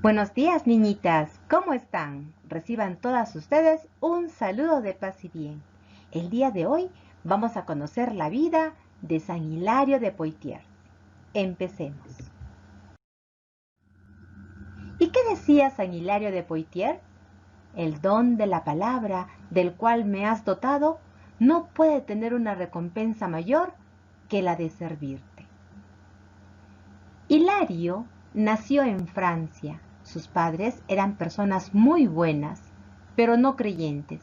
Buenos días, niñitas. ¿Cómo están? Reciban todas ustedes un saludo de paz y bien. El día de hoy vamos a conocer la vida de San Hilario de Poitiers. Empecemos. ¿Y qué decía San Hilario de Poitiers? El don de la palabra del cual me has dotado no puede tener una recompensa mayor que la de servirte. Hilario nació en Francia. Sus padres eran personas muy buenas, pero no creyentes.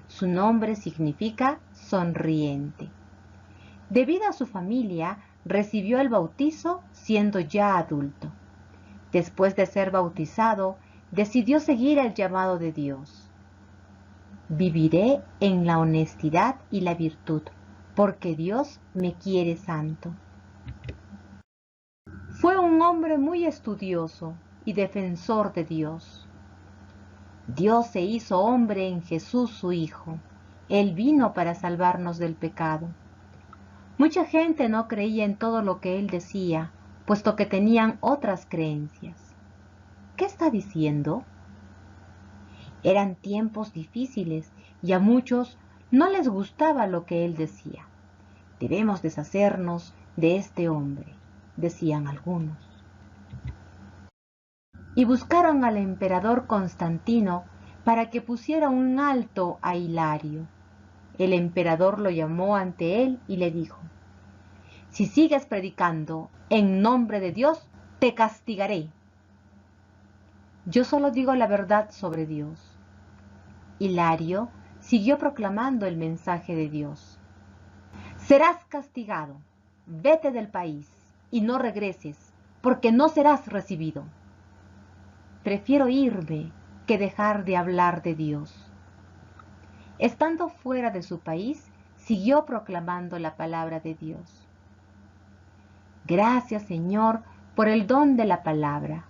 Su nombre significa sonriente. Debido a su familia, recibió el bautizo siendo ya adulto. Después de ser bautizado, decidió seguir el llamado de Dios. Viviré en la honestidad y la virtud, porque Dios me quiere santo. Fue un hombre muy estudioso y defensor de Dios. Dios se hizo hombre en Jesús su Hijo. Él vino para salvarnos del pecado. Mucha gente no creía en todo lo que él decía, puesto que tenían otras creencias. ¿Qué está diciendo? Eran tiempos difíciles y a muchos no les gustaba lo que él decía. Debemos deshacernos de este hombre, decían algunos. Y buscaron al emperador Constantino para que pusiera un alto a Hilario. El emperador lo llamó ante él y le dijo: si sigues predicando en nombre de Dios, te castigaré. Yo solo digo la verdad sobre Dios. Hilario siguió proclamando el mensaje de Dios. Serás castigado, vete del país y no regreses, porque no serás recibido. Prefiero irme que dejar de hablar de Dios. Estando fuera de su país, siguió proclamando la palabra de Dios. Gracias, Señor, por el don de la palabra.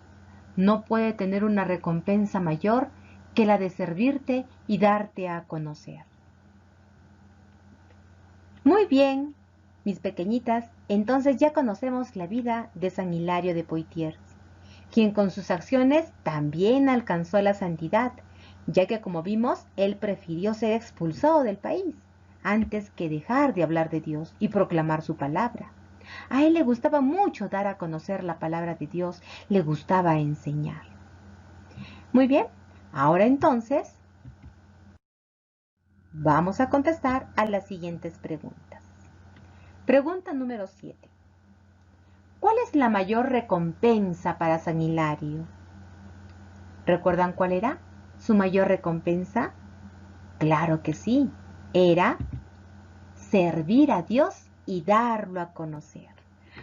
No puede tener una recompensa mayor que la de servirte y darte a conocer. Muy bien, mis pequeñitas, entonces ya conocemos la vida de San Hilario de Poitiers, quien con sus acciones también alcanzó la santidad, ya que como vimos, él prefirió ser expulsado del país antes que dejar de hablar de Dios y proclamar su palabra. A él le gustaba mucho dar a conocer la palabra de Dios, le gustaba enseñar. Muy bien, ahora entonces vamos a contestar a las siguientes preguntas. Pregunta número 7. ¿Cuál es la mayor recompensa para San Hilario? ¿Recuerdan cuál era su mayor recompensa? Claro que sí, era servir a Dios y darlo a conocer.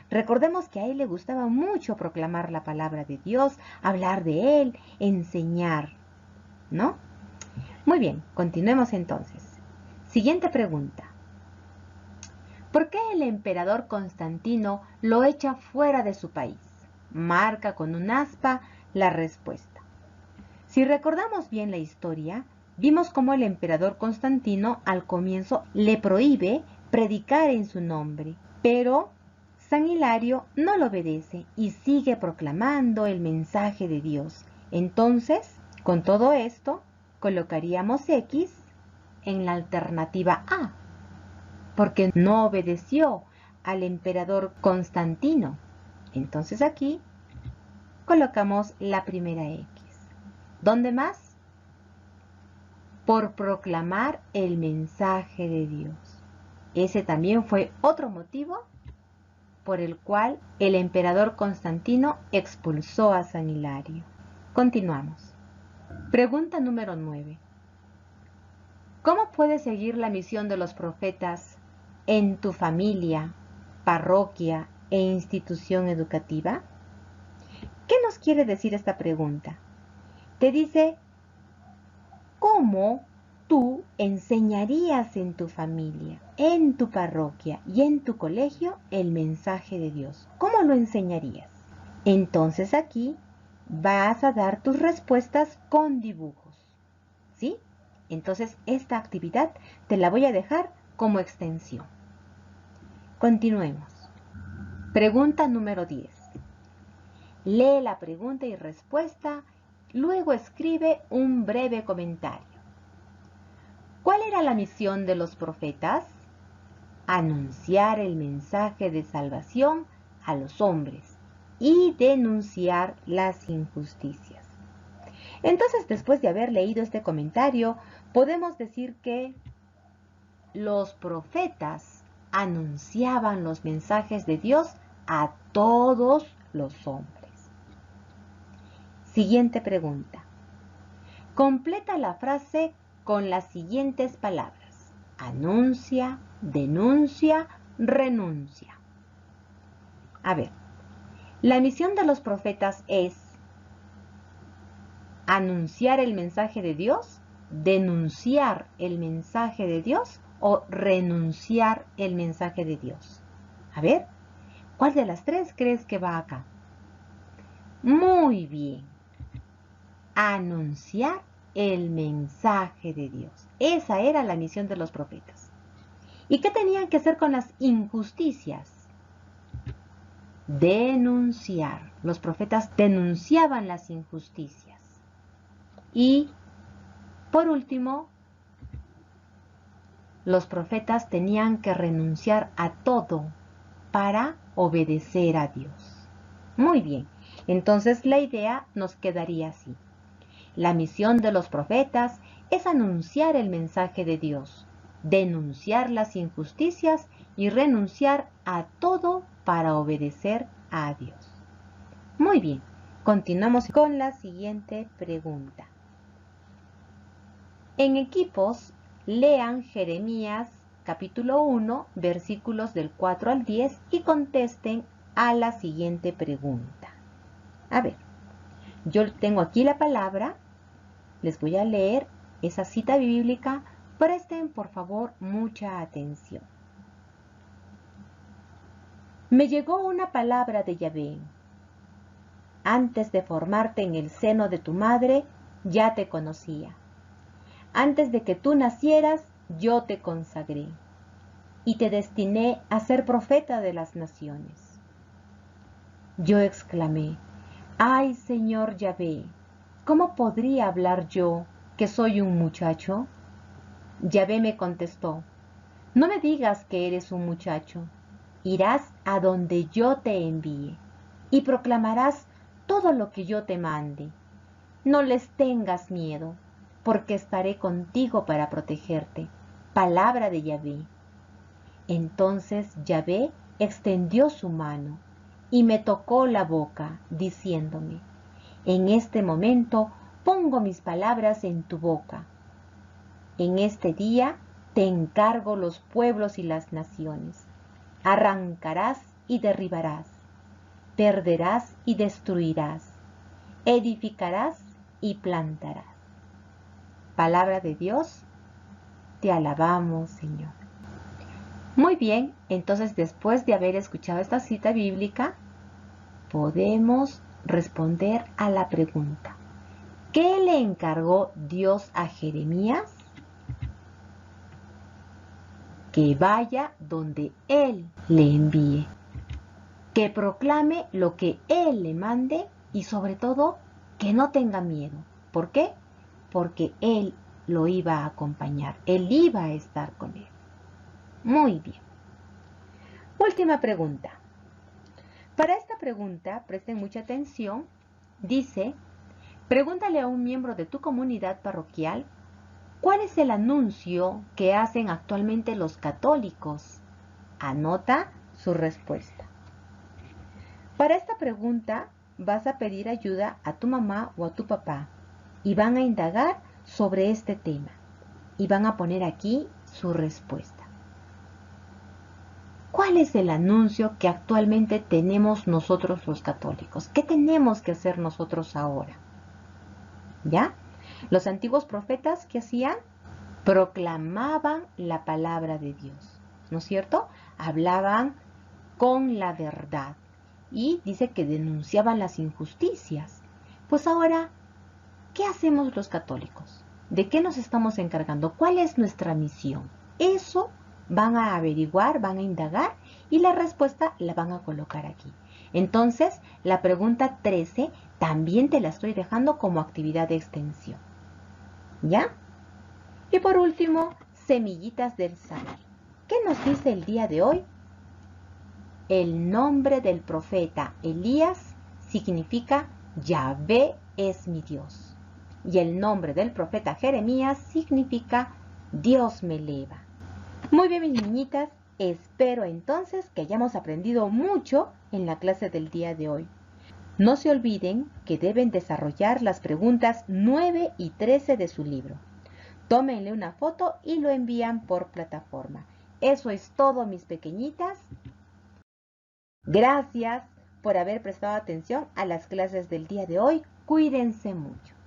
Recordemos que a él le gustaba mucho proclamar la palabra de Dios, hablar de él, enseñar, ¿no? Muy bien, continuemos entonces. Siguiente pregunta. ¿Por qué el emperador Constantino lo echa fuera de su país? Marca con un aspa la respuesta. Si recordamos bien la historia, vimos cómo el emperador Constantino al comienzo le prohíbe predicar en su nombre, pero San Hilario no lo obedece y sigue proclamando el mensaje de Dios. Entonces, con todo esto, colocaríamos X en la alternativa A, porque no obedeció al emperador Constantino. Entonces aquí colocamos la primera X. ¿Dónde más? Por proclamar el mensaje de Dios. Ese también fue otro motivo por el cual el emperador Constantino expulsó a San Hilario. Continuamos. Pregunta número 9. ¿Cómo puedes seguir la misión de los profetas en tu familia, parroquia e institución educativa? ¿Qué nos quiere decir esta pregunta? Te dice, ¿cómo tú enseñarías en tu familia, en tu parroquia y en tu colegio el mensaje de Dios? ¿Cómo lo enseñarías? Entonces aquí vas a dar tus respuestas con dibujos, ¿sí? Entonces esta actividad te la voy a dejar como extensión. Continuemos. Pregunta número 10. lee la pregunta y respuesta, luego escribe un breve comentario. ¿Cuál era la misión de los profetas? Anunciar el mensaje de salvación a los hombres y denunciar las injusticias. Entonces, después de haber leído este comentario, podemos decir que los profetas anunciaban los mensajes de Dios a todos los hombres. Siguiente pregunta. Completa la frase con las siguientes palabras: anuncia, denuncia, renuncia. A ver, la misión de los profetas es anunciar el mensaje de Dios, denunciar el mensaje de Dios o renunciar el mensaje de Dios. A ver, ¿cuál de las tres crees que va acá? Muy bien. Anunciar el mensaje de Dios. Esa era la misión de los profetas. ¿Y qué tenían que hacer con las injusticias? Denunciar. Los profetas denunciaban las injusticias. Y, por último, los profetas tenían que renunciar a todo para obedecer a Dios. Muy bien, entonces la idea nos quedaría así. La misión de los profetas es anunciar el mensaje de Dios, denunciar las injusticias y renunciar a todo para obedecer a Dios. Muy bien, continuamos con la siguiente pregunta. En equipos, lean Jeremías capítulo 1, versículos del 4 al 10 y contesten a la siguiente pregunta. A ver, yo tengo aquí la palabra, les voy a leer esa cita bíblica, presten por favor mucha atención. Me llegó una palabra de Yahvé. Antes de formarte en el seno de tu madre, ya te conocía. Antes de que tú nacieras, yo te consagré y te destiné a ser profeta de las naciones. Yo exclamé: ¡ay, Señor Yahvé! ¿Cómo podría hablar yo, que soy un muchacho? Yahvé me contestó: no me digas que eres un muchacho. Irás a donde yo te envíe y proclamarás todo lo que yo te mande. No les tengas miedo, porque estaré contigo para protegerte. Palabra de Yahvé. Entonces Yahvé extendió su mano y me tocó la boca, diciéndome: en este momento pongo mis palabras en tu boca. En este día te encargo los pueblos y las naciones. Arrancarás y derribarás, perderás y destruirás, edificarás y plantarás. Palabra de Dios, te alabamos, Señor. Muy bien, entonces después de haber escuchado esta cita bíblica, podemos responder a la pregunta: ¿qué le encargó Dios a Jeremías? Que vaya donde Él le envíe, que proclame lo que Él le mande y sobre todo que no tenga miedo. ¿Por qué? Porque Él lo iba a acompañar, Él iba a estar con él. Muy bien. Última pregunta. Para esta pregunta, presten mucha atención. Dice: pregúntale a un miembro de tu comunidad parroquial ¿cuál es el anuncio que hacen actualmente los católicos? Anota su respuesta. Para esta pregunta vas a pedir ayuda a tu mamá o a tu papá y van a indagar sobre este tema y van a poner aquí su respuesta. ¿Cuál es el anuncio que actualmente tenemos nosotros los católicos? ¿Qué tenemos que hacer nosotros ahora? ¿Ya? Los antiguos profetas, ¿qué hacían? Proclamaban la palabra de Dios, ¿no es cierto? Hablaban con la verdad y dice que denunciaban las injusticias. Pues ahora, ¿qué hacemos los católicos? ¿De qué nos estamos encargando? ¿Cuál es nuestra misión? Eso van a averiguar, van a indagar y la respuesta la van a colocar aquí. Entonces, la pregunta 13 también te la estoy dejando como actividad de extensión. ¿Ya? Y por último, semillitas del saber. ¿Qué nos dice el día de hoy? El nombre del profeta Elías significa Yahvé es mi Dios. Y el nombre del profeta Jeremías significa Dios me eleva. Muy bien, mis niñitas, espero entonces que hayamos aprendido mucho en la clase del día de hoy. No se olviden que deben desarrollar las preguntas 9 y 13 de su libro. Tómenle una foto y lo envían por plataforma. Eso es todo, mis pequeñitas. Gracias por haber prestado atención a las clases del día de hoy. Cuídense mucho.